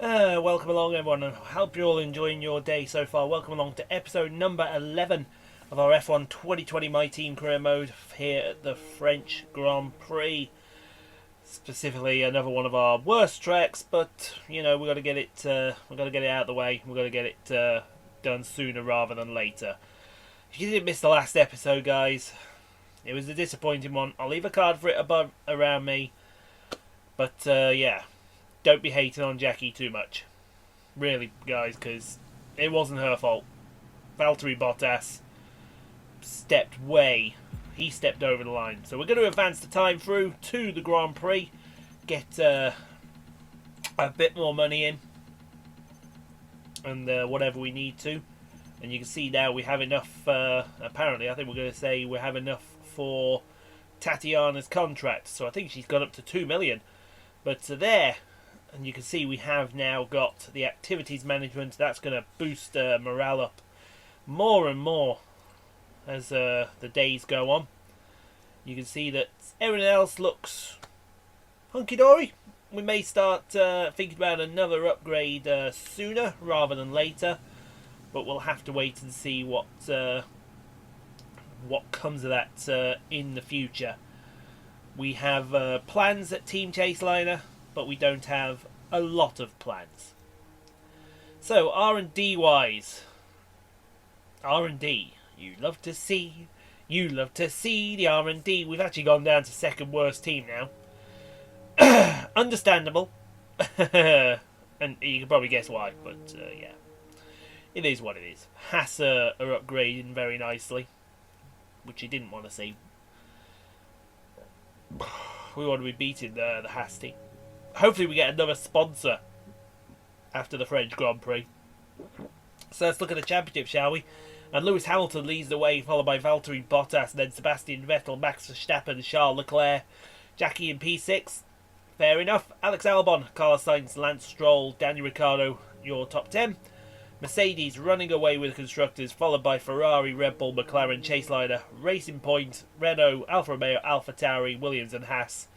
Welcome along, everyone, and hope you're all enjoying your day so far. Welcome along to episode number 11 of our F1 2020 My Team Career Mode here at the French Grand Prix. Specifically, another one of our worst tracks, but you know we've got to get it. We've got to get it out of the way. We've got to get it done sooner rather than later. If you didn't miss the last episode, guys, it was a disappointing one. I'll leave a card for it above around me, but yeah. Don't be hating on Jackie too much. Really, guys, because it wasn't her fault. Valtteri Bottas he stepped over the line. So we're going to advance the time through to the Grand Prix. Get a bit more money in. And whatever we need to. And you can see now we have enough, apparently, I think we're going to say we have enough for Tatiana's contract. So I think she's gone up to 2 million. But there... And you can see we have now got the activities management. That's going to boost morale up more and more as the days go on. You can see that everything else looks hunky-dory. We may start thinking about another upgrade sooner rather than later. But we'll have to wait and see what comes of that in the future. We have plans at Team Chaseliner, but we don't have a lot of plans. So, R&D wise. R&D. You love to see the R&D. We've actually gone down to second worst team now. Understandable. And you can probably guess why, but yeah. It is what it is. Haas are upgrading very nicely, which you didn't want to see. We want to be beating the Haas team. Hopefully we get another sponsor after the French Grand Prix. So let's look at the championship, shall we? And Lewis Hamilton leads the way, followed by Valtteri Bottas, and then Sebastian Vettel, Max Verstappen, Charles Leclerc, Jackie in P6. Fair enough. Alex Albon, Carlos Sainz, Lance Stroll, Daniel Ricciardo, your top 10. Mercedes running away with the constructors, followed by Ferrari, Red Bull, McLaren, Chaseliner, Racing Point, Renault, Alfa Romeo, AlphaTauri, Williams and Haas,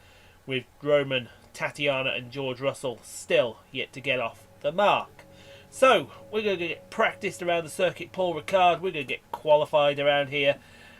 with Roman, Tatiana and George Russell still yet to get off the mark. So, we're going to get practiced around the Circuit Paul Ricard, we're going to get qualified around here,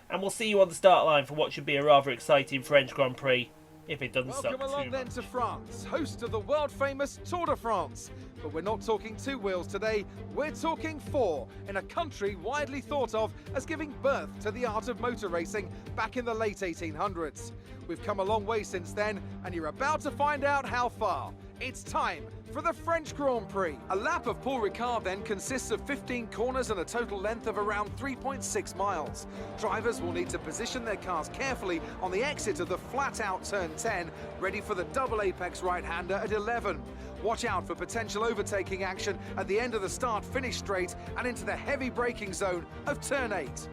and we'll see you on the start line for what should be a rather exciting French Grand Prix, if it doesn't suck too much. Welcome along then to France, host of the world-famous Tour de France. But we're not talking two wheels today, we're talking four, in a country widely thought of as giving birth to the art of motor racing back in the late 1800s. We've come a long way since then, and you're about to find out how far. It's time for the French Grand Prix. A lap of Paul Ricard then consists of 15 corners and a total length of around 3.6 miles. Drivers will need to position their cars carefully on the exit of the flat-out turn 10, ready for the double apex right-hander at 11. Watch out for potential overtaking action at the end of the start-finish straight and into the heavy braking zone of turn 8.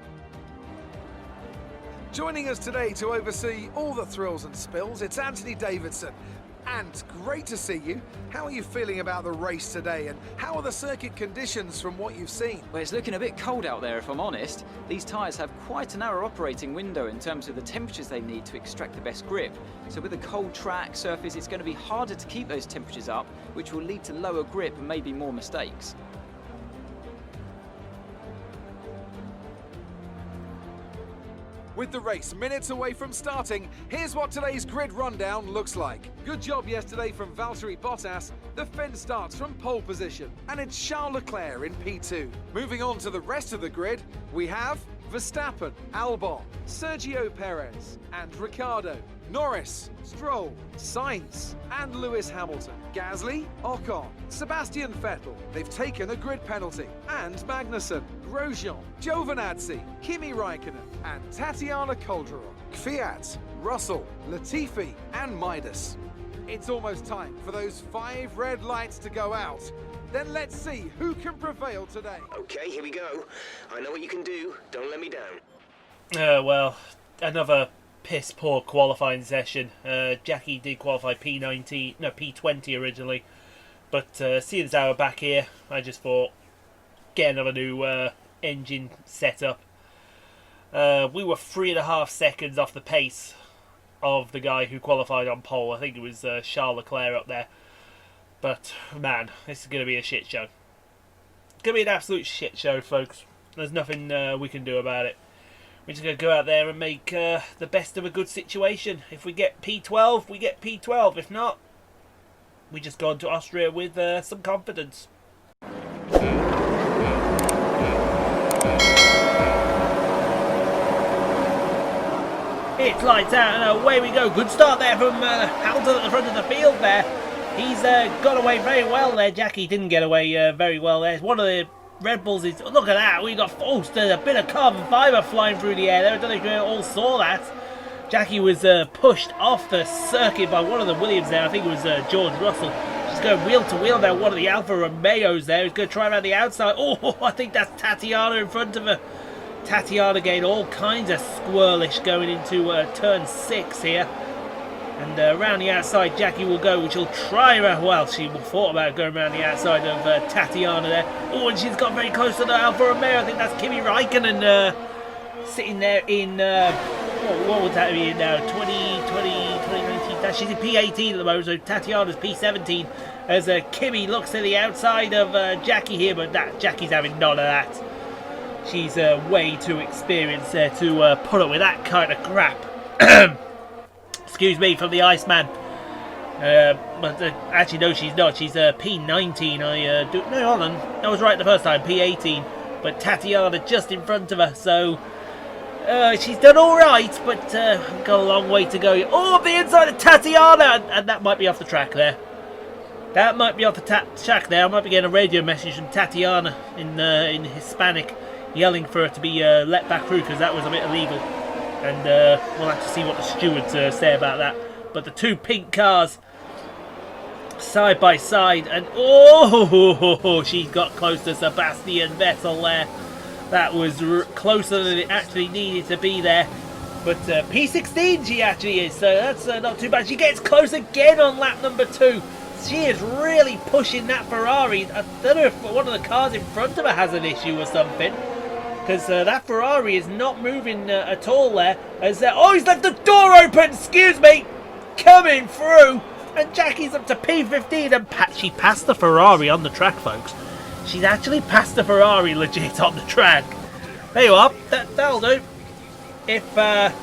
Joining us today to oversee all the thrills and spills, it's Anthony Davidson. And great to see you. How are you feeling about the race today, and how are the circuit conditions from what you've seen? Well, it's looking a bit cold out there, if I'm honest. These tyres have quite a narrow operating window in terms of the temperatures they need to extract the best grip. So with a cold track surface, it's going to be harder to keep those temperatures up, which will lead to lower grip and maybe more mistakes. With the race minutes away from starting, here's what today's grid rundown looks like. Good job yesterday from Valtteri Bottas. The Finn starts from pole position, and it's Charles Leclerc in P2. Moving on to the rest of the grid, we have Verstappen, Albon, Sergio Perez, and Ricciardo, Norris, Stroll, Sainz, and Lewis Hamilton, Gasly, Ocon, Sebastian Vettel, they've taken a grid penalty, and Magnussen, Grosjean, Giovinazzi, Kimi Raikkonen, and Tatiana Calderon, Kvyat, Russell, Latifi, and Midas. It's almost time for those 5 red lights to go out. Then let's see who can prevail today. Okay, here we go. I know what you can do. Don't let me down. Well, another piss poor qualifying session. Jackie did qualify P20 originally, but seeing as how we're back here, I just thought get another new engine set up. We were 3.5 seconds off the pace of the guy who qualified on pole. I think it was Charles Leclerc up there. But, man, this is going to be a shit show. It's going to be an absolute shit show, folks. There's nothing we can do about it. We're just going to go out there and make the best of a good situation. If we get P12, we get P12. If not, we just go on to Austria with some confidence. It's lights out and away we go. Good start there from Hamilton at the front of the field there. He's got away very well there. Jackie didn't get away very well there. One of the Red Bulls is... Look at that. We got there's a bit of carbon fibre flying through the air there. I don't know if you all saw that. Jackie was pushed off the circuit by one of the Williams there. I think it was George Russell. She's going wheel to wheel there. One of the Alfa Romeos there. He's going to try around the outside. Oh, I think that's Tatiana in front of her. Tatiana getting all kinds of squirrelish going into turn 6 here. And around the outside Jackie will go, which will try around. Well, she thought about going around the outside of Tatiana there. Oh, and she's got very close to the Alfa Romeo. I think that's Kimi Raikkonen sitting there in... what would that be now? 2019. She's in P18 at the moment, so Tatiana's P17. As Kimi looks to the outside of Jackie here, but Jackie's having none of that. She's way too experienced there to put up with that kind of crap. Excuse me, from the Iceman. But actually, no, she's not. She's P19. No, hold on. I was right the first time. P18. But Tatiana just in front of her. So she's done all right, but got a long way to go. Oh, the inside of Tatiana, and that might be off the track there. That might be off the track there. I might be getting a radio message from Tatiana in Hispanic, yelling for her to be let back through because that was a bit illegal. And we'll have to see what the stewards say about that. But the two pink cars side by side, and she got close to Sebastian Vettel there. That was closer than it actually needed to be there. But P16 she actually is, so that's not too bad. She gets close again on lap number 2. She is really pushing that Ferrari. I don't know if one of the cars in front of her has an issue or something, because that Ferrari is not moving at all there. As he's left the door open, excuse me, coming through. And Jackie's up to P15, and she passed the Ferrari on the track, folks. She's actually passed the Ferrari legit on the track. There you are, that'll do. If the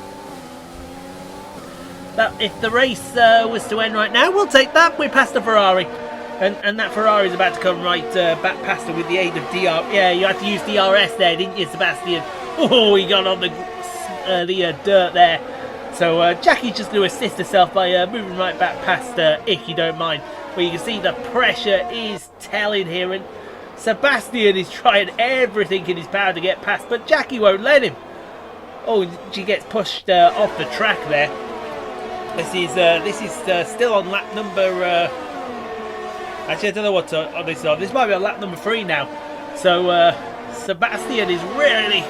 race was to end right now, we'll take that. We're past the Ferrari. And that Ferrari is about to come right back past her with the aid of DR. Yeah, you had to use DRS there, didn't you, Sebastian? Oh, he got on the dirt there. So Jackie's just going to assist herself by moving right back past if you don't mind. Where you can see the pressure is telling here, and Sebastian is trying everything in his power to get past, but Jackie won't let him. Oh, she gets pushed off the track there. This is still on lap number... Actually, I don't know what this is on. This might be on lap number 3 now. So Sebastian is really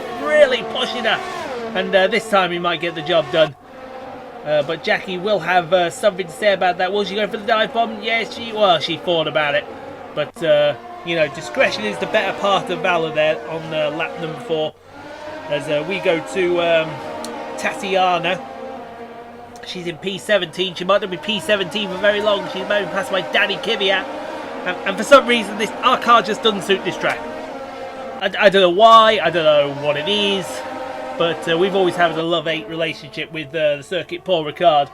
pushing her, and this time he might get the job done. But Jackie will have something to say about that. Will she go for the dive bomb? Yes, she thought about it. But discretion is the better part of valor there on lap number 4. As we go to Tatiana. She's in P17. She might not be P17 for very long. She's maybe passed by Danny Kvyat. And for some reason, our car just doesn't suit this track. I don't know why. I don't know what it is. But we've always had a love-hate relationship with the Circuit Paul Ricard.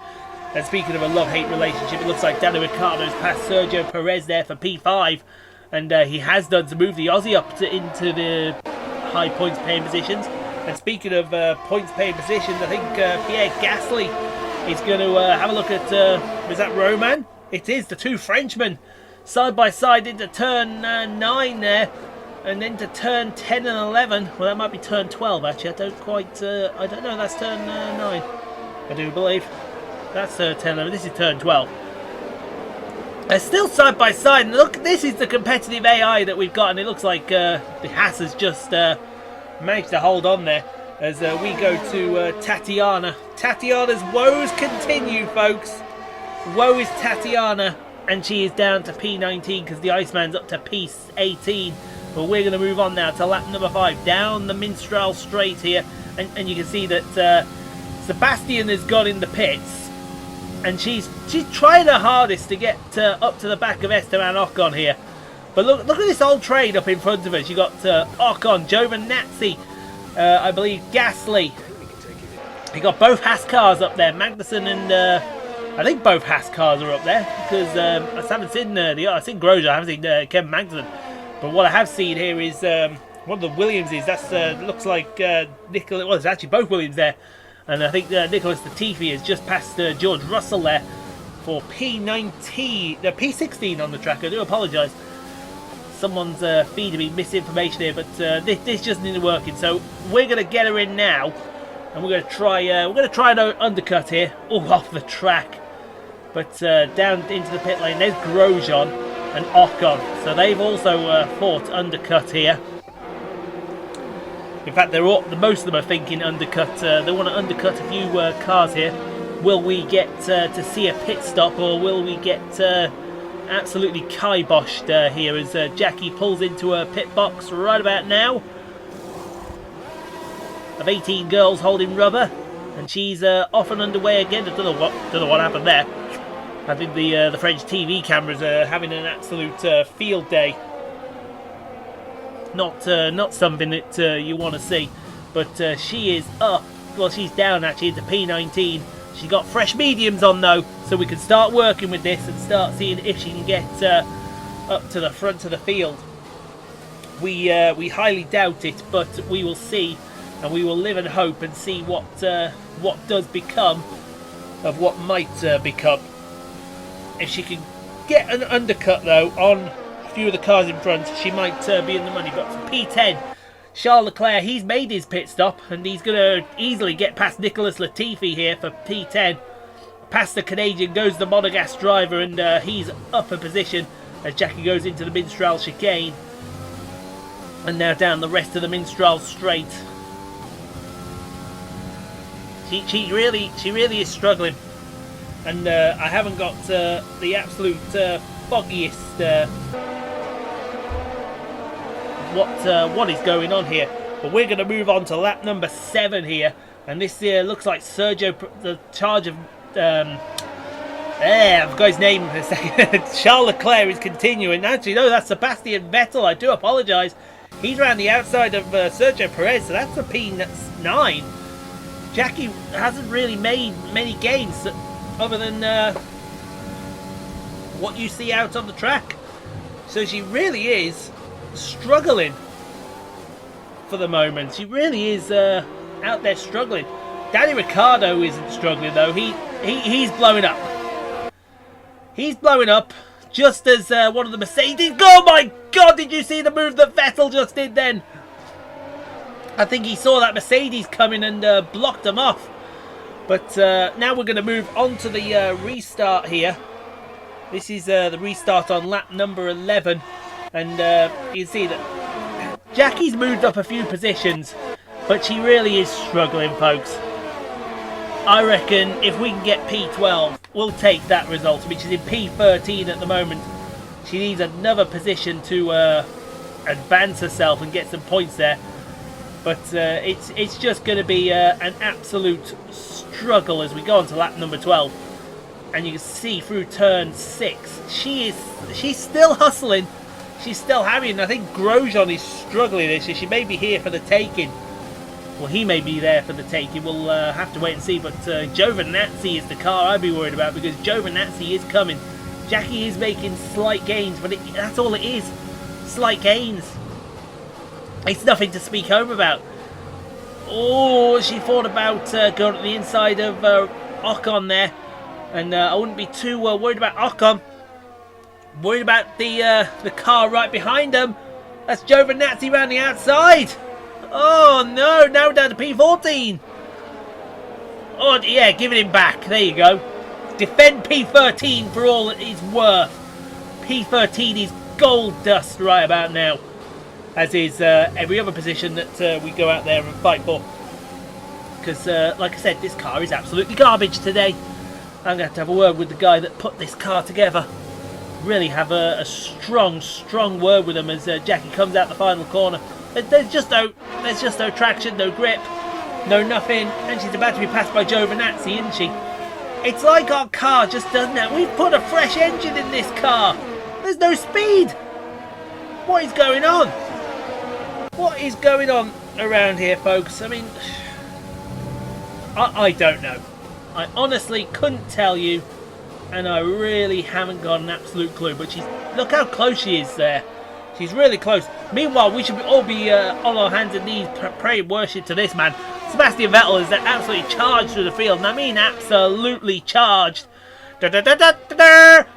And speaking of a love-hate relationship, it looks like Danny Ricciardo's passed Sergio Perez there for P5. And he has done to move the Aussie up into the high points paying positions. And speaking of points paying positions, I think Pierre Gasly is going to have a look at, is that Roman? It is, the two Frenchmen side by side into turn 9 there, and then to turn 10 and 11. Well, that might be turn 12 actually. I don't know, that's turn 9. I do believe that's 10 11. This is turn 12. They're still side by side, and look, this is the competitive AI that we've got, and it looks like the Haas has just managed to hold on there. As we go to Tatiana. Tatiana's woes continue, folks. Woe is Tatiana, and she is down to P19 because the Iceman's up to P18. But we're going to move on now to lap number 5, down the Minstrel Straight here. And you can see that Sebastian has gone in the pits. and she's trying her hardest to get up to the back of Esteban Ocon here. But look at this old train up in front of us. You got Ocon, Giovinazzi, I believe Gasly. You got both Haas cars up there, Magnussen and I think both Haas cars are up there because I haven't seen I've seen Grosjean, I haven't seen Kevin Magnussen. But what I have seen here is one of the Williamses. That's looks like Nicholas. Well, it's actually both Williams there, and I think Nicholas Latifi has just passed George Russell there for P19, P16 on the track. I do apologise. Someone's feeding me misinformation here, but this just isn't working. So we're going to get her in now, and we're going to try an undercut here, all off the track. But down into the pit lane, there's Grosjean and Ocon. So they've also fought undercut here. In fact, most of them are thinking undercut. They want to undercut a few cars here. Will we get to see a pit stop, or will we get absolutely kiboshed here as Jackie pulls into a pit box right about now? Of 18 girls holding rubber, and she's off and underway again. I don't know what happened there. I think the French TV cameras are having an absolute field day. Not something that you want to see, but she is up. Well, she's down actually into P19. She's got fresh mediums on though, so we can start working with this and start seeing if she can get up to the front of the field. We highly doubt it, but we will see, and we will live and hope and see what does become of what might become. If she can get an undercut though on a few of the cars in front, she might be in the money. But for P10, Charles Leclerc, he's made his pit stop, and he's going to easily get past Nicholas Latifi here for P10. Past the Canadian goes the Monegasque driver, and he's up a position as Jackie goes into the Mistral chicane. And now down the rest of the Mistral straight. She really is struggling. And I haven't got the absolute foggiest what is going on here. But we're going to move on to lap number 7 here, and this looks like Sergio, the charge of I've got his name for a second. Charles Leclerc is continuing. Actually, no, that's Sebastian Vettel. I do apologise. He's around the outside of Sergio Perez, so that's a P9. Jackie hasn't really made many gains other than what you see out on the track. So she really is struggling for the moment. She really is out there struggling. Danny Ricciardo isn't struggling though. He's blowing up. He's blowing up just as one of the Mercedes. Oh my God! Did you see the move that Vettel just did then? I think he saw that Mercedes coming and blocked him off. But now we're going to move on to the restart here. This is the restart on lap number 11. And you can see that Jackie's moved up a few positions, but she really is struggling, folks. I reckon if we can get P12, we'll take that result, which is in P13 at the moment. She needs another position to advance herself and get some points there. But it's just going to be an absolute struggle as we go on to lap number 12. And you can see through turn 6, she's still hustling. She's still having. I think Grosjean is struggling this year. She may be here for the taking. Well, he may be there for the taking. We'll have to wait and see. But Giovinazzi is the car I'd be worried about, because Giovinazzi is coming. Jackie is making slight gains, but that's all it is. Slight gains. It's nothing to speak home about. Oh, she thought about going to the inside of Ocon there. And I wouldn't be too worried about Ocon. Worried about the car right behind him. That's Giovinazzi around the outside. Oh no, now down to P14. Oh yeah, giving him back. There you go. Defend P13 for all it is worth. P13 is gold dust right about now, as is every other position that we go out there and fight for. Because, like I said, this car is absolutely garbage today. I'm going to have a word with the guy that put this car together. Really have a strong word with him as Jackie comes out the final corner. There's just no traction, no grip, no nothing, and she's about to be passed by Giovinazzi, isn't she? It's like our car just doesn't have... We've put a fresh engine in this car. There's no speed. What is going on? What is going on around here, folks? I mean, I don't know. I honestly couldn't tell you, and I really haven't got an absolute clue. But look how close she is there. She's really close. Meanwhile, we should all be on our hands and knees, pray and worship to this man. Sebastian Vettel is absolutely charged through the field, and I mean absolutely charged.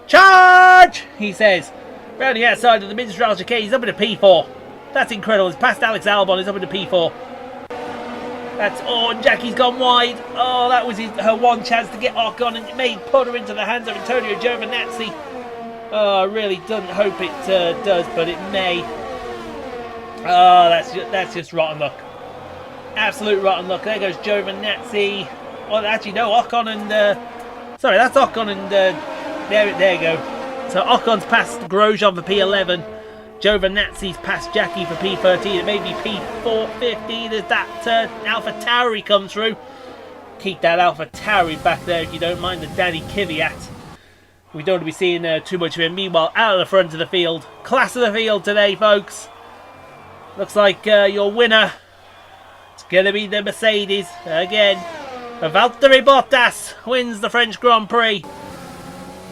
Charge! He says. Round the outside of the mid-straddle chicane, he's up into P4. That's incredible. He's past Alex Albon, he's up into P4. And Jackie's gone wide. Oh, that was her one chance to get Ocon, and it may put her into the hands of Antonio Giovinazzi. Oh, I really don't hope it does, but it may. Oh, that's just rotten luck. Absolute rotten luck. There goes Giovinazzi. Well, actually, no, Ocon and... sorry, that's Ocon and... there you go. So Ocon's past Grosjean for P11. Giovinazzi's past Jackie for P13. It may be P450 as that Alpha Tauri comes through. Keep that Alpha Tauri back there if you don't mind the Danny Kvyat. We don't want to be seeing too much of him. Meanwhile, out of the front of the field. Class of the field today, folks. Looks like your winner... It's going to be the Mercedes again. Valtteri Bottas wins the French Grand Prix.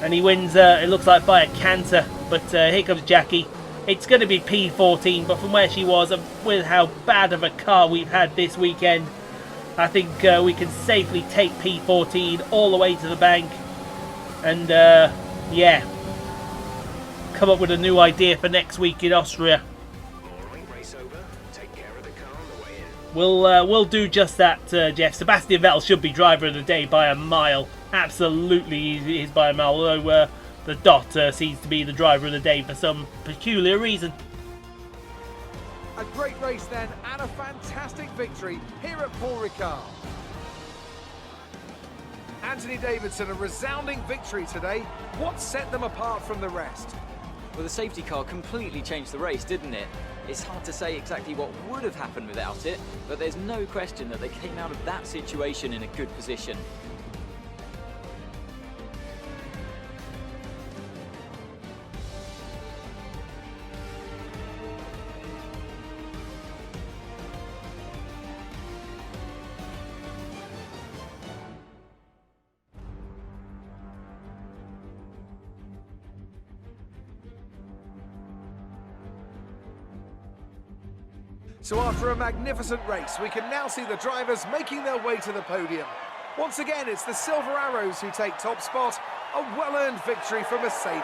And he wins, it looks like, by a canter. But here comes Jackie. It's going to be P14, but from where she was, with how bad of a car we've had this weekend, I think we can safely take P14 all the way to the bank. And, yeah, come up with a new idea for next week in Austria. We'll do just that, Jeff. Sebastian Vettel should be driver of the day by a mile. Absolutely he is by a mile, although the Dot seems to be the driver of the day for some peculiar reason. A great race then, and a fantastic victory here at Paul Ricard. Anthony Davidson, a resounding victory today. What set them apart from the rest? Well, the safety car completely changed the race, didn't it? It's hard to say exactly what would have happened without it, but there's no question that they came out of that situation in a good position. So after a magnificent race, we can now see the drivers making their way to the podium. Once again, it's the Silver Arrows who take top spot, a well-earned victory for Mercedes.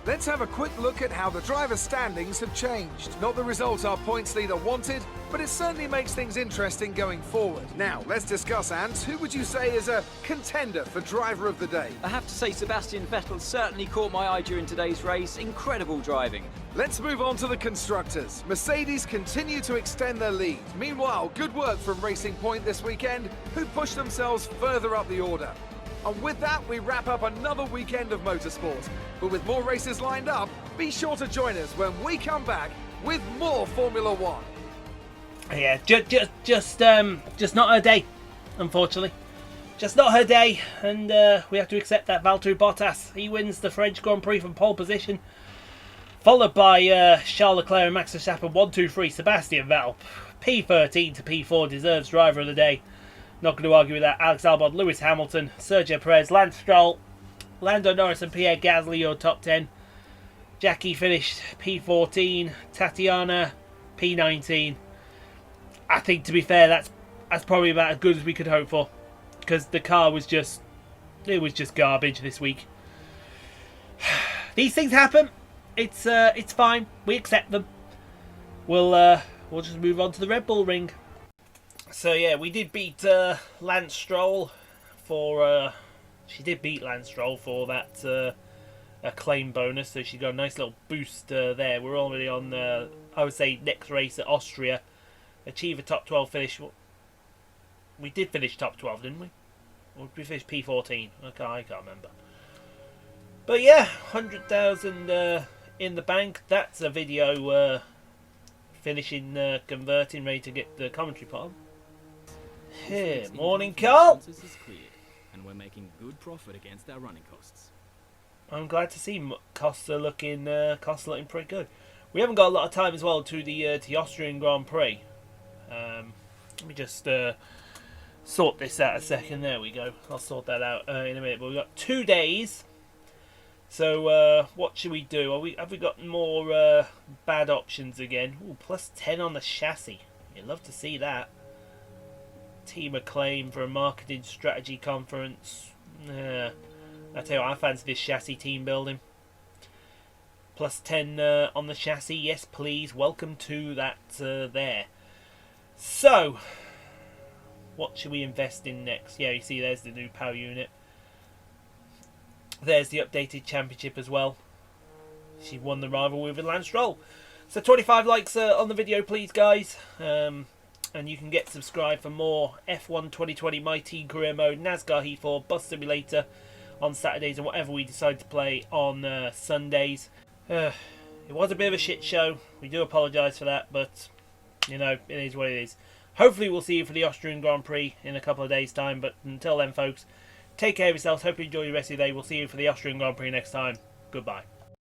Let's have a quick look at how the drivers' standings have changed. Not the result our points leader wanted, but it certainly makes things interesting going forward. Now, let's discuss, Ant. Who would you say is a contender for driver of the day? I have to say Sebastian Vettel certainly caught my eye during today's race. Incredible driving. Let's move on to the constructors. Mercedes continue to extend their lead. Meanwhile, good work from Racing Point this weekend, who pushed themselves further up the order. And with that, we wrap up another weekend of motorsport. But with more races lined up, be sure to join us when we come back with more Formula One. Yeah, just not her day, unfortunately. Just not her day, and we have to accept that. Valtteri Bottas, he wins the French Grand Prix from pole position, followed by Charles Leclerc and Max Verstappen. 1, 2, 3. Sebastian Vettel, P13 to P4, deserves driver of the day. Not going to argue with that. Alex Albon, Lewis Hamilton, Sergio Perez, Lance Stroll, Lando Norris and Pierre Gasly, your top 10. Jackie finished P14, Tatiana P19. I think, to be fair, that's probably about as good as we could hope for, because the car was just garbage this week. These things happen. It's fine. We accept them. We'll we'll just move on to the Red Bull Ring. So yeah, we did beat Lance Stroll for... she did beat Lance Stroll for that acclaim bonus, so she got a nice little boost there. We're already on, I would say, next race at Austria. Achieve a top 12 finish. We did finish top 12, didn't we? Or did we finish P14? I can't remember. But yeah, 100,000 in the bank. That's a video finishing, converting, ready to get the commentary part on. Here, morning, Carl. And we're making good profit against our running costs. I'm glad to see costs are looking pretty good. We haven't got a lot of time as well to the Austrian Grand Prix. Let me just sort this out a second. There we go. I'll sort that out in a minute. But we've got 2 days. So what should we do? Have we got more bad options again? Ooh, plus 10 on the chassis. You'd love to see that. Team Acclaim for a marketing strategy conference. I tell you what, I fancy this chassis team building. Plus 10 on the chassis. Yes, please. Welcome to that there. So, what should we invest in next? Yeah, you see there's the new power unit. There's the updated championship as well. She won the rivalry with Lance Stroll. So 25 likes on the video, please, guys. And you can get subscribed for more F1 2020 My Team Career Mode, NASCAR Heat 4, Bus Simulator on Saturdays, and whatever we decide to play on Sundays. It was a bit of a shit show. We do apologise for that, but, you know, it is what it is. Hopefully we'll see you for the Austrian Grand Prix in a couple of days' time, but until then, folks, take care of yourselves. Hope you enjoy the rest of your day. We'll see you for the Austrian Grand Prix next time. Goodbye.